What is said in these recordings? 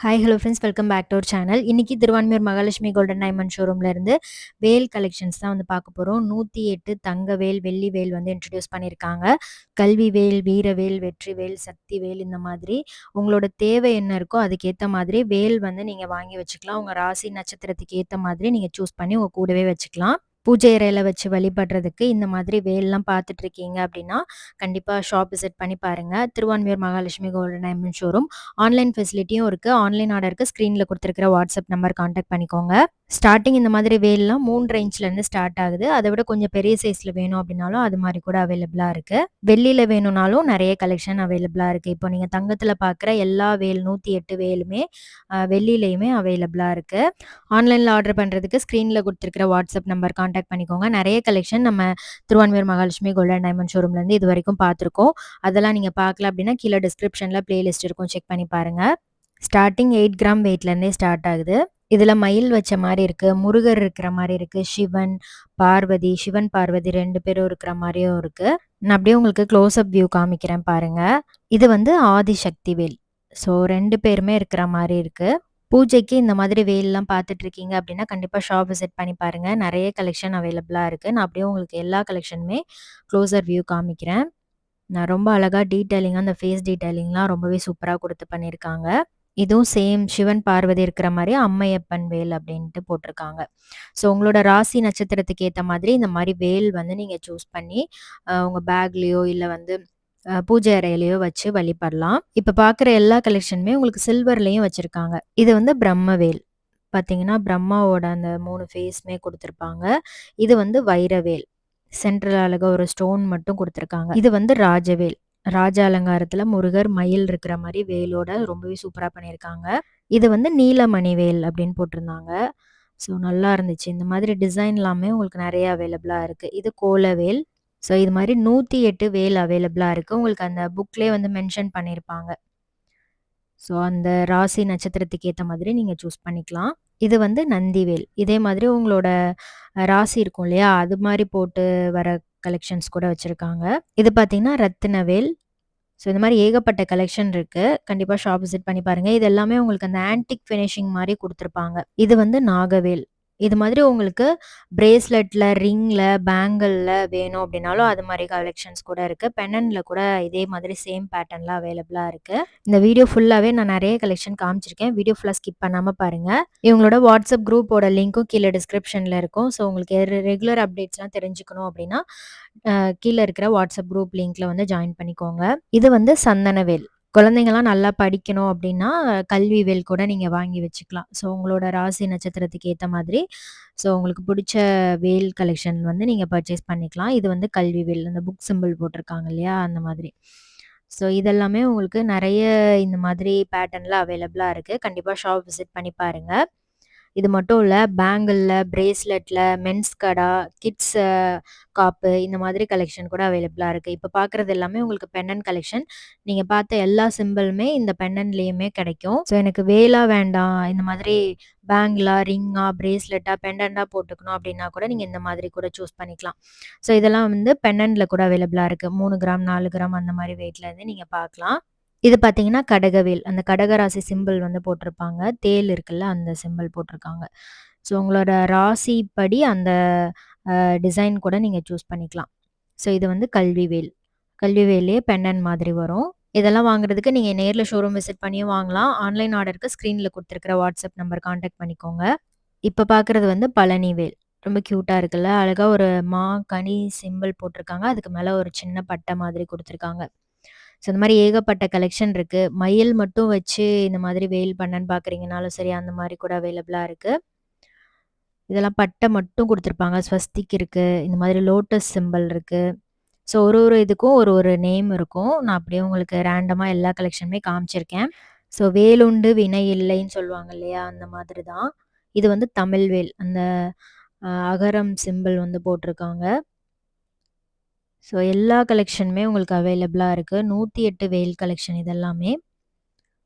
Hi hello friends, welcome back to our channel. இன்னைக்கு Thiruvanmiyur Mahalakshmi golden diamond ஷோரூம்ல இருந்து வேல் கலெக்ஷன்ஸ் தான் வந்து பார்க்க போகிறோம். 108 தங்க வேல், வெள்ளி வேல் வந்து இன்ட்ரடியூஸ் பண்ணியிருக்காங்க. கல்வி வேல், வீரவேல், வெற்றி வேல், சக்தி வேல், இந்த மாதிரி உங்களோட தேவை என்ன இருக்கோ அதுக்கேற்ற மாதிரி வேல் வந்து நீங்கள் வாங்கி வச்சுக்கலாம். உங்கள் ராசி நட்சத்திரத்துக்கு ஏற்ற மாதிரி நீங்கள் சூஸ் பண்ணி உங்கள் கூடவே வச்சுக்கலாம். பூஜை அறையில வச்சு வழிபடுறதுக்கு இந்த மாதிரி வேல்லாம் பார்த்துட்டு இருக்கீங்க அப்படின்னா கண்டிப்பாக ஷாப் விசிட் பண்ணி பாருங்கள். Thiruvanmiyur Mahalakshmi golden diamond showroom online ஃபெசிலிட்டியும் இருக்குது. ஆன்லைன் ஆர்டருக்கு ஸ்க்ரீனில் கொடுத்துருக்கிற வாட்ஸ்அப் நம்பர் காண்டாக்ட் பண்ணிக்கோங்க. ஸ்டார்டிங் இந்த மாதிரி வேல்லாம் 3 ரேஞ்ச்லேருந்து ஸ்டார்ட் ஆகுது. அதை விட கொஞ்சம் பெரிய சைஸில் வேணும் அப்படின்னாலும் அது மாதிரி கூட அவைலபிளாக இருக்குது. வெள்ளியில் வேணும்னாலும் நிறைய கலெக்ஷன் அவைலபிளாக இருக்குது. இப்போ நீங்கள் தங்கத்தில் பார்க்குற எல்லா வேல் 108 வேலுமே வெள்ளியிலையுமே அவைலபிளாக இருக்குது. ஆன்லைனில் ஆர்டர் பண்ணுறதுக்கு ஸ்க்ரீனில் கொடுத்துருக்கிற வாட்ஸ்அப் நம்பர் காண்டாக்ட் பண்ணிக்கோங்க. நிறைய கலெக்ஷன் நம்ம திருவான்மியூர் மகாலட்சுமி கோல்டன் டைமண்ட் ஷோரூம்லேருந்து இது வரைக்கும் பார்த்துருக்கோம். அதெல்லாம் நீங்கள் பார்க்கல அப்படின்னா கீழே டிஸ்கிரிப்ஷனில் பிளேலிஸ்ட் இருக்கும், செக் பண்ணி பாருங்கள். ஸ்டார்டிங் 8 கிராம் வெயிட்லேருந்தே ஸ்டார்ட் ஆகுது. இதில் மயில் வச்ச மாதிரி இருக்குது, முருகர் இருக்கிற மாதிரி இருக்குது, சிவன் பார்வதி 2 பேரும் இருக்கிற மாதிரியும் இருக்குது. நான் அப்படியே உங்களுக்கு க்ளோஸ்அப் வியூ காமிக்கிறேன் பாருங்கள். இது வந்து ஆதிசக்தி வேல். ஸோ 2 பேருமே இருக்கிற மாதிரி இருக்குது. பூஜைக்கு இந்த மாதிரி வேல்லாம் பார்த்துட்டு இருக்கீங்க அப்படின்னா கண்டிப்பாக ஷாப் விசிட் பண்ணி பாருங்கள். நிறைய கலெக்ஷன் அவைலபிளாக இருக்குது. நான் அப்படியே உங்களுக்கு எல்லா கலெக்ஷனுமே க்ளோஸர் வியூ காமிக்கிறேன். நான் ரொம்ப அழகாக டீட்டெயிலிங்காக அந்த ஃபேஸ் டீட்டெயிலிங்லாம் ரொம்பவே சூப்பராக கொடுத்து பண்ணியிருக்காங்க. இதுவும் சேம் சிவன் பார்வதி இருக்கிற மாதிரி அம்மையப்பன் வேல் அப்படின்ட்டு போட்டிருக்காங்க. ஸோ உங்களோட ராசி நட்சத்திரத்துக்கு ஏற்ற மாதிரி இந்த மாதிரி வேல் வந்து நீங்கள் சூஸ் பண்ணி உங்கள் பேக்லேயோ இல்லை வந்து பூஜை அறையிலையோ வச்சு வழிபடலாம். இப்போ பார்க்குற எல்லா கலெக்ஷனுமே உங்களுக்கு சில்வர்லேயும் வச்சுருக்காங்க. இது வந்து பிரம்மவேல். பார்த்தீங்கன்னா பிரம்மாவோட அந்த 3 ஃபேஸுமே கொடுத்துருப்பாங்க. இது வந்து வைரவேல். சென்ட்ரல் அழகா ஒரு ஸ்டோன் மட்டும் கொடுத்துருக்காங்க. இது வந்து ராஜவேல். ராஜ அலங்காரத்தில் முருகர் மயில் இருக்கிற மாதிரி வேலோட ரொம்பவே சூப்பராக பண்ணியிருக்காங்க. இது வந்து நீலமணி வேல் அப்படின்னு போட்டிருந்தாங்க. ஸோ நல்லா இருந்துச்சு. இந்த மாதிரி டிசைன் எல்லாமே உங்களுக்கு நிறைய அவைலபிளாக இருக்குது. இது கோலவேல். ஸோ இது மாதிரி 108 வேல் அவைலபிளாக இருக்குது. உங்களுக்கு அந்த புக்லேயே வந்து மென்ஷன் பண்ணியிருப்பாங்க. ஸோ அந்த ராசி நட்சத்திரத்துக்கு ஏற்ற மாதிரி நீங்கள் சூஸ் பண்ணிக்கலாம். இது வந்து நந்திவேல். இதே மாதிரி உங்களோட ராசி இருக்கும் இல்லையா, அது மாதிரி போட்டு வர கலெக்ஷன்ஸ் கூட வச்சுருக்காங்க. இது பார்த்தீங்கன்னா ரத்தினவேல். ஸோ இந்த மாதிரி ஏகப்பட்ட கலெக்ஷன் இருக்குது. கண்டிப்பாக ஷாப் விசிட் பண்ணி பாருங்கள். இது எல்லாமே உங்களுக்கு அந்த ஆன்டிக் ஃபினிஷிங் மாதிரி கொடுத்துருப்பாங்க. இது வந்து நாகவேல். இது மாதிரி உங்களுக்கு பிரேஸ்லெட்டில், ரிங்கில், பேங்கிளில் வேணும் அப்படின்னாலும் அது மாதிரி கலெக்ஷன்ஸ் கூட இருக்குது. பென்னனில் கூட இதே மாதிரி சேம் பேட்டர்னில் அவைலபிளாக இருக்குது. இந்த வீடியோ ஃபுல்லாகவே நான் நிறைய கலெக்ஷன் காமிச்சிருக்கேன். வீடியோ ஃபுல்லாக ஸ்கிப் பண்ணாமல் பாருங்கள். இவங்களோட வாட்ஸ்அப் குரூப்போட லிங்க்கும் கீழே டிஸ்கிரிப்ஷனில் இருக்கும். ஸோ உங்களுக்கு ரெகுலர் அப்டேட்ஸ்லாம் தெரிஞ்சுக்கணும் அப்படின்னா கீழே இருக்கிற வாட்ஸ்அப் குரூப் லிங்க்ல வந்து ஜாயின் பண்ணிக்கோங்க. இது வந்து சந்தனவேல். குழந்தைங்கலாம் நல்லா படிக்கணும் அப்படின்னா கல்வி வேல் கூட நீங்கள் வாங்கி வச்சுக்கலாம். ஸோ உங்களோட ராசி நட்சத்திரத்துக்கு ஏற்ற மாதிரி ஸோ உங்களுக்கு பிடிச்ச வேல் கலெக்ஷன் வந்து நீங்கள் பர்ச்சேஸ் பண்ணிக்கலாம். இது வந்து கல்வி வேல், அந்த புக் சிம்பிள் போட்டிருக்காங்க இல்லையா, அந்த மாதிரி. ஸோ இதெல்லாமே உங்களுக்கு நிறைய இந்த மாதிரி பேட்டர்னில் அவைலபிளாக இருக்குது. கண்டிப்பாக ஷாப் விசிட் பண்ணி பாருங்கள். இது மட்டும் இல்லை, பேங்கிளில், பிரேஸ்லெட்டில், மென்ஸ் கடா, கிட்ஸ் காப்பு, இந்த மாதிரி கலெக்ஷன் கூட அவைலபிளாக இருக்குது. இப்போ பார்க்குறது எல்லாமே உங்களுக்கு பென்னன் கலெக்ஷன். நீங்கள் பார்த்த எல்லா சிம்பிளுமே இந்த பென்னன்லேயுமே கிடைக்கும். ஸோ எனக்கு வேலா வேண்டாம், இந்த மாதிரி பேங்கிளா, ரிங்கா, பிரேஸ்லெட்டாக, பெண்டண்டாக போட்டுக்கணும் அப்படின்னா கூட நீங்கள் இந்த மாதிரி கூட சூஸ் பண்ணிக்கலாம். ஸோ இதெல்லாம் வந்து பென்னனில் கூட அவைலபிளாக இருக்குது. 3 கிராம் 4 கிராம் அந்த மாதிரி வெயிட்லேருந்து நீங்கள் பார்க்கலாம். இது பார்த்தீங்கன்னா கடகவேல். அந்த கடகராசி சிம்பிள் வந்து போட்டிருப்பாங்க. தேள் இருக்குல்ல, அந்த சிம்பிள் போட்டிருக்காங்க. ஸோ உங்களோட ராசிப்படி அந்த டிசைன் கூட நீங்கள் சூஸ் பண்ணிக்கலாம். ஸோ இது வந்து கல்விவேல். கல்விவேல்லையே பெண்டன் மாதிரி வரும். இதெல்லாம் வாங்குறதுக்கு நீங்கள் நேரில் ஷோரூம் விசிட் பண்ணியும் வாங்கலாம். ஆன்லைன் ஆர்டருக்கு ஸ்க்ரீனில் கொடுத்துருக்கிற வாட்ஸ்அப் நம்பர் காண்டாக்ட் பண்ணிக்கோங்க. இப்போ பார்க்குறது வந்து பழனிவேல். ரொம்ப க்யூட்டாக இருக்குல்ல, அழகாக ஒரு கனி சிம்பிள் போட்டிருக்காங்க. அதுக்கு மேலே ஒரு சின்ன பட்டை மாதிரி கொடுத்துருக்காங்க. ஸோ இந்த மாதிரி ஏகப்பட்ட கலெக்ஷன் இருக்குது. மயில் மட்டும் வச்சு இந்த மாதிரி வேல் பண்ணன்னு பார்க்குறீங்கனாலும் சரி, அந்த மாதிரி கூட அவைலபிளாக இருக்குது. இதெல்லாம் பட்டை மட்டும் கொடுத்துருப்பாங்க. ஸ்வஸ்திக் இருக்குது, இந்த மாதிரி லோட்டஸ் சிம்பிள் இருக்குது. ஸோ ஒரு இதுக்கும் ஒரு நேம் இருக்கும். நான் அப்படியே உங்களுக்கு ரேண்டமாக எல்லா கலெக்ஷனுமே காமிச்சிருக்கேன். ஸோ வேலுண்டு வினை இல்லைன்னு சொல்லுவாங்க இல்லையா, அந்த மாதிரி தான். இது வந்து தமிழ் வேல். அந்த அகரம் சிம்பிள் வந்து போட்டிருக்காங்க. ஸோ எல்லா கலெக்ஷனுமே உங்களுக்கு அவைலபிளாக இருக்குது. 108 வேல் கலெக்ஷன் இதெல்லாமே.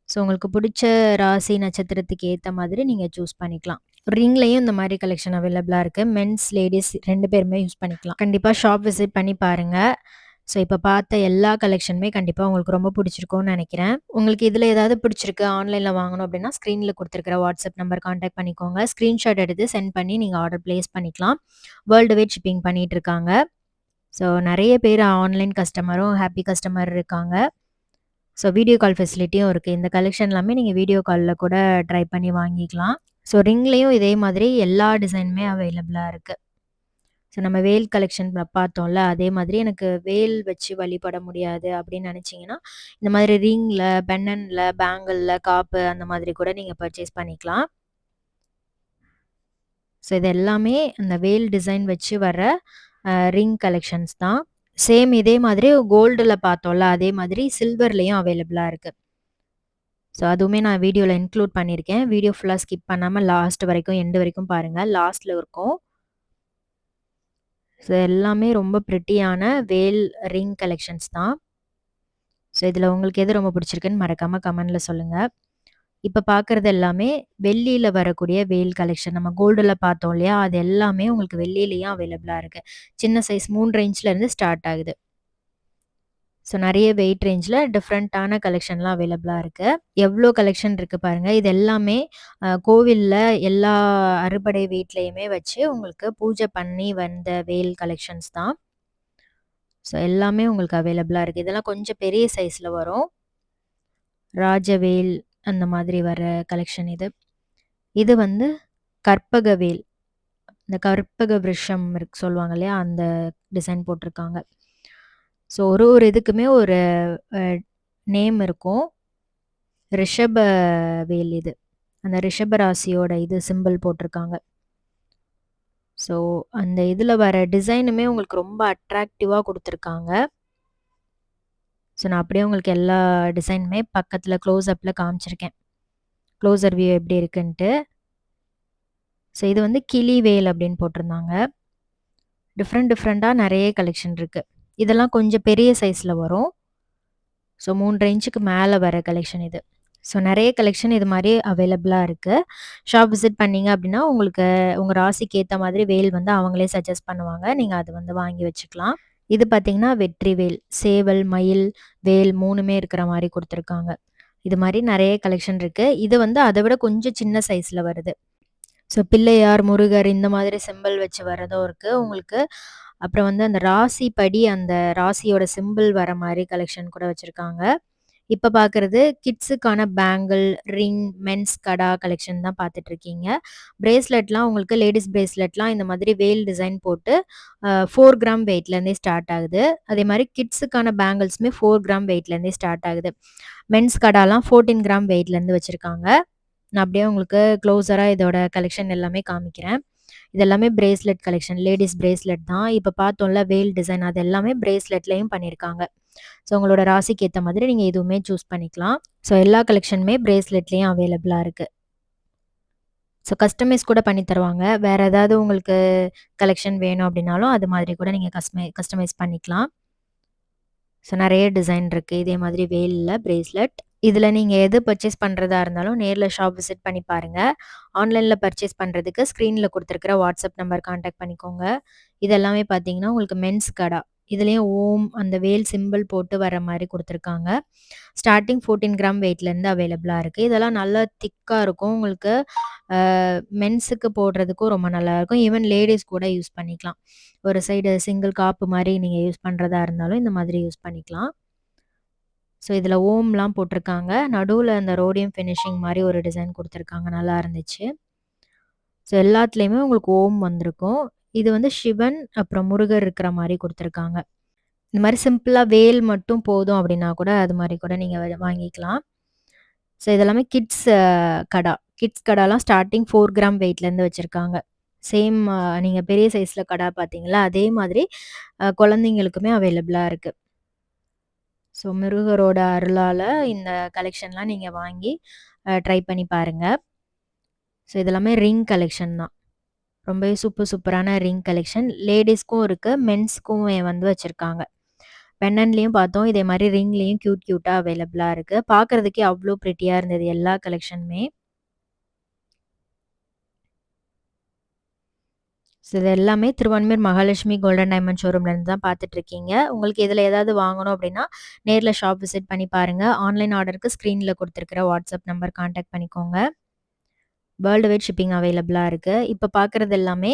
ஸோ உங்களுக்கு பிடிச்ச ராசி நட்சத்திரத்துக்கு ஏற்ற மாதிரி நீங்கள் சூஸ் பண்ணிக்கலாம். ரிங்லேயும் இந்த மாதிரி கலெக்ஷன் அவைலபிளாக இருக்குது. மென்ஸ், லேடிஸ் 2 பேருமே யூஸ் பண்ணிக்கலாம். கண்டிப்பாக ஷாப் விசிட் பண்ணி பாருங்கள். ஸோ இப்ப பார்த்த எல்லா கலெக்ஷனுமே கண்டிப்பா உங்களுக்கு ரொம்ப பிடிச்சிருக்கும்னு நெனைக்கிறேன். உங்களுக்கு இதுல ஏதாவது பிடிச்சிருக்கு, ஆன்லைன்ல வாங்கணும் அப்டின்னா, ஸ்க்ரீன்ல குடுத்துருக்கிற வாட்ஸ்அப் நம்பர் கான்டாக்ட் பண்ணிக்கோங்க. ஸ்க்ரீன்ஷாட் எடுத்து சென்ட் பண்ணி நீங்க ஆர்டர் பிளேஸ் பண்ணிக்கலாம். வேர்ல்டு வைட் ஷிப்பிங் பண்ணிட்டுருக்காங்க. ஸோ நெறைய பேர் ஆன்லைன் கஸ்டமரும், ஹேப்பி கஸ்டமர் இருக்காங்க. ஸோ வீடியோ கால் ஃபெசிலிட்டியும் இருக்கு. இந்த கலெக்ஷன் எல்லாமே நீங்க வீடியோ கால்ல கூட ட்ரை பண்ணி வாங்கிக்கலாம். ஸோ ரிங்லயும் இதே மாதிரி எல்லா டிசைனுமே அவைலபிளா இருக்கு. ஸோ நம்ம வேல் கலெக்ஷன் பார்த்தோம்ல, அதே மாதிரி எனக்கு வேல் வச்சு வழிபட முடியாது அப்படின்னு நெனச்சீங்கன்னா, இந்த மாதிரி ரிங்ல, பெண்டன்ட்ல, பேங்கிள்ல, காப்பு அந்த மாதிரி கூட நீங்க பர்ச்சேஸ் பண்ணிக்கலாம். ஸோ இது எல்லாமே அந்த வேல் டிசைன் வச்சு வர ரிங் கலெக்ஷன்ஸ் தான். சேம் இதே மாதிரி கோல்டுல பார்த்தோம்ல, அதே மாதிரி சில்வர்லயும் அவைலபிளா இருக்கு. ஸோ அதுவுமே நான் வீடியோல இன்க்ளூட் பண்ணியிருக்கேன். வீடியோ ஃபுல்லா ஸ்கிப் பண்ணாம லாஸ்ட் வரைக்கும், எண்ட் வரைக்கும் பாருங்க. லாஸ்ட்ல இருக்கும். ஸோ எல்லாமே ரொம்ப பிரிட்டியான வேல் ரிங் கலெக்ஷன்ஸ் தான். ஸோ இதில உங்களுக்கு எது ரொம்ப பிடிச்சிருக்குன்னு மறக்காம கமெண்ட்ல சொல்லுங்க. இப்ப பார்க்குறது எல்லாமே வெள்ளியில வரக்கூடிய வேல் கலெக்ஷன். நம்ம கோல்டுல பார்த்தோம் இல்லையா? அது எல்லாமே உங்களுக்கு வெள்ளியிலயும் அவைலபிளா இருக்கு. சின்ன சைஸ் 3 இன்ச்லேருந்து ஸ்டார்ட் ஆகுது. ஸோ நெறைய வெயிட் ரேஞ்ச்ல டிஃப்ரெண்ட்டான கலெக்ஷன்லாம் அவைலபிளா இருக்கு. எவ்ளோ கலெக்ஷன் இருக்கு பாருங்க. இது எல்லாமே கோவில்ல எல்லா அறுபடை வீட்லயுமே வச்சு உங்களுக்கு பூஜை பண்ணி வந்த வேல் கலெக்ஷன்ஸ் தான். ஸோ எல்லாமே உங்களுக்கு அவைலபிளா இருக்கு. இதெல்லாம் கொஞ்சம் பெரிய சைஸ்ல வரும். ராஜவேல் அந்த மாதிரி வர கலெக்ஷன் இது. இது வந்து கற்பகவேல். இந்த கற்பக விருஷம் சொல்லுவாங்க இல்லையா? அந்த டிசைன் போட்டிருக்காங்க. ஸோ ஒரு ஒரு இதுக்குமே ஒரு அ நேம் இருக்கும். ரிஷப வேல் இது. அந்த ரிஷப ராசியோட இது சிம்பிள் போட்டிருக்காங்க. ஸோ அந்த இதில வர டிசைனுமே உங்களுக்கு ரொம்ப அட்ராக்டிவா குடுத்துருக்காங்க. ஸோ நான் அப்படியே உங்களுக்கு எல்லா டிசைனுமே பக்கத்தில க்ளோஸ் அப்ல காமிச்சிருக்கேன். க்ளோசர் வியூ எப்படி இருக்குன்ட்டு. ஸோ இது வந்து கிளி வேல் அப்படின்னு போட்டிருந்தாங்க. டிஃப்ரெண்ட்டா நெறைய கலெக்ஷன் இருக்கு. இதெல்லாம் கொஞ்சம் பெரிய சைஸ்ல வரும். ஸோ 3 இன்ச்சுக்கு மேல வர கலெக்ஷன் இது. ஸோ நெறைய கலெக்ஷன் இது மாரி அவைலபிளா இருக்கு. ஷாப் விசிட் பண்ணீங்க அப்படின்னா, உங்களுக்கு உங்க ராசிக்கு ஏத்த மாதிரி வேல் வந்து அவங்களே சஜெஸ்ட் பண்ணுவாங்க. நீங்க அது வந்து வாங்கி வச்சுக்கலாம். இது பார்த்தீங்கன்னா, வெற்றி வேல், சேவல், மயில், வேல் 3மே இருக்கிற மாரி குடுத்துருக்காங்க. இது மாரி நெறைய கலெக்ஷன் இருக்கு. இது வந்து அத விட கொஞ்சம் சின்ன சைஸ்ல வருது. ஸோ பிள்ளையார், முருகர் இந்த மாதிரி சிம்பிள் வச்சு வரதும் இருக்கு உங்களுக்கு. அப்புறம் வந்து அந்த ராசிப்படி அந்த ராசியோட சிம்பிள் வர மாரி கலெக்ஷன் கூட வச்சிருக்காங்க. இப்ப பார்க்குறது கிட்ஸுக்கான பேங்கிள், ரிங், மென்ஸ் கடா கலெக்ஷன் தான் பார்த்துட்ருக்கீங்க. பிரேஸ்லெட்லாம் உங்களுக்கு லேடீஸ் பிரேஸ்லெட்லாம் இந்த மாதிரி வேல் டிசைன் போட்டு 4 கிராம் வெயிட்லேருந்தே ஸ்டார்ட் ஆகுது. அதே மாரி கிட்ஸுக்கான பேங்கிள்ஸுமே 4 கிராம் வெயிட்லேருந்தே ஸ்டார்ட் ஆகுது. மென்ஸ் கடாலாம் 14 கிராம் வெயிட்லேருந்து வச்சிருக்காங்க. நான் அப்படியே உங்களுக்கு க்ளோஸரா இதோட கலெக்ஷன் எல்லாமே காமிக்கிறேன். இது எல்லாமே பிரேஸ்லெட் கலெக்ஷன். லேடீஸ் பிரேஸ்லெட் தான். இப்ப பார்த்தோம்ல வேல் டிசைன் அது எல்லாமே பிரேஸ்லெட்லயும் பண்ணியிருக்காங்க. ஸோ உங்களோட ராசிக்கு ஏத்த மாதிரி நீங்க எதுவுமே சூஸ் பண்ணிக்கலாம். ஸோ எல்லா கலெக்ஷனுமே பிரேஸ்லெட்லயும் அவைலபிளா இருக்கு. ஸோ கஸ்டமைஸ் கூட பண்ணி தருவாங்க. வேற ஏதாவது உங்களுக்கு கலெக்ஷன் வேணும் அப்படின்னாலும், அது மாதிரி கூட நீங்க கஸ்டமைஸ் பண்ணிக்கலாம். ஸோ நெறைய டிசைன் இருக்கு. இதே மாதிரி வேல்ல பிரேஸ்லெட். இதுல நீங்க எது பர்ச்சேஸ் பண்றதா இருந்தாலும் நேர்ல ஷாப் விசிட் பண்ணி பாருங்க. ஆன்லைன்ல பர்ச்சேஸ் பண்றதுக்கு ஸ்க்ரீன்ல குடுத்துருக்கிற வாட்ஸ்அப் நம்பர் கான்டாக்ட் பண்ணிக்கோங்க. இது எல்லாமே பார்த்தீங்கன்னா, உங்களுக்கு மென்ஸ் கடா. இதுலயும் ஓம் அந்த வேல் சிம்பிள் போட்டு வர மாரி குடுத்துருக்காங்க. ஸ்டார்ட்டிங் 14 கிராம் வெயிட்லேருந்து அவைலபிளா இருக்கு. இதெல்லாம் நல்லா திக்கா இருக்கும். உங்களுக்கு மென்ஸுக்கு போடுறதுக்கும் ரொம்ப நல்லாயிருக்கும். ஈவன் லேடீஸ் கூட யூஸ் பண்ணிக்கலாம். ஒரு சைடு சிங்கிள் காப்பு மாரி நீங்க யூஸ் பண்றதா இருந்தாலும், இந்த மாதிரி யூஸ் பண்ணிக்கலாம். ஸோ இதில ஓம்லாம் போட்டிருக்காங்க. நடுவுல அந்த ரோடியம் ஃபினிஷிங் மாரி ஒரு டிசைன் குடுத்துருக்காங்க. நல்லா இருந்துச்சு. ஸோ எல்லாத்துலயுமே உங்களுக்கு ஓம் வந்திருக்கும். இது வந்து சிவன், அப்புறம் முருகர் இருக்கிற மாரி குடுத்துருக்காங்க. இந்த மாரி சிம்பிளா வேல் மட்டும் போதும் அப்டின்னா கூட, அது மாரி கூட நீங்க வாங்கிக்கலாம். ஸோ இதெல்லாமே கிட்ஸ் கடா. கிட்ஸ் கடாலாம் ஸ்டார்ட்டிங் 4 கிராம் வெயிட்லேருந்து வச்சிருக்காங்க. சேம் நீங்க பெரிய சைஸ்ல கடா பார்த்தீங்களா, அதே மாதிரி குழந்தைங்களுக்குமே அவைலபிளா இருக்கு. ஸோ முருகரோட அருளால இந்த கலெக்ஷன்லாம் நீங்க வாங்கி ட்ரை பண்ணி பாருங்க. ஸோ இதெல்லாமே ரிங் கலெக்ஷன் தான். ரொம்பவே சூப்பரான ரிங் கலெக்ஷன். லேடீஸ்க்கும் இருக்கு, மென்ஸ்க்கும் வந்து வச்சிருக்காங்க. பெண்டன்ட்லயும் பார்த்தோம். இதே மாரி ரிங்லயும் கியூட்டா அவைலபிளா இருக்கு. பார்க்கறதுக்கே அவ்ளோ பிரிட்டியா இருந்தது எல்லா கலெக்ஷனுமே. ஸோ இது எல்லாமே திருவான்மியூர் மகாலட்சுமி கோல்டன் டைமண்ட் ஷோரூம்லேருந்து தான் பார்த்துட்ருக்கீங்க. உங்களுக்கு இதில் ஏதாவது வாங்கணும் அப்படின்னா, நேர்ல ஷாப் விசிட் பண்ணி பாருங்க. ஆன்லைன் ஆர்டருக்கு ஸ்க்ரீனில் குடுத்துருக்கிற வாட்ஸ்அப் நம்பர் கான்டாக்ட் பண்ணிக்கோங்க. வேர்ல்டு வைட் ஷிப்பிங் அவைலபிளா இருக்கு. இப்ப பார்க்குறது எல்லாமே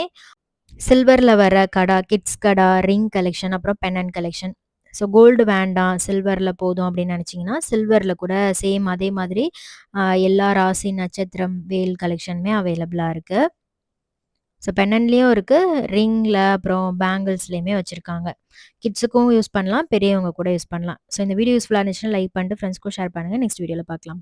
சில்வர்ல வர கடா, கிட்ஸ் கடா, ரிங் கலெக்ஷன், அப்புறம் பெண்டன்ட் கலெக்ஷன். ஸோ கோல்டு வேண்டாம், சில்வர்ல போதும் அப்படின்னு நினச்சிங்கன்னா, சில்வர்ல கூட சேம் அதே மாதிரி எல்லா ராசி, நட்சத்திரம், வேல் கலெக்ஷனுமே அவைலபிளா இருக்கு. ஸோ பெண்டன்ட்லேயும் இருக்கு, ரிங்ல அப்புறம் பேங்கிள்ஸ்லயுமே வச்சிருக்காங்க. கிட்ஸுக்கும் யூஸ் பண்ணலாம், பெரியவங்க கூட யூஸ் பண்ணலாம். ஸோ இந்த வீடியோ யூஸ்ஃபுல்லா இருந்துச்சுன்னா லைக் பண்ணிட்டு ஃப்ரெண்ட்ஸ்க்கும் ஷேர் பண்ணுங்க. நெக்ஸ்ட் வீடியோல பார்க்கலாம்.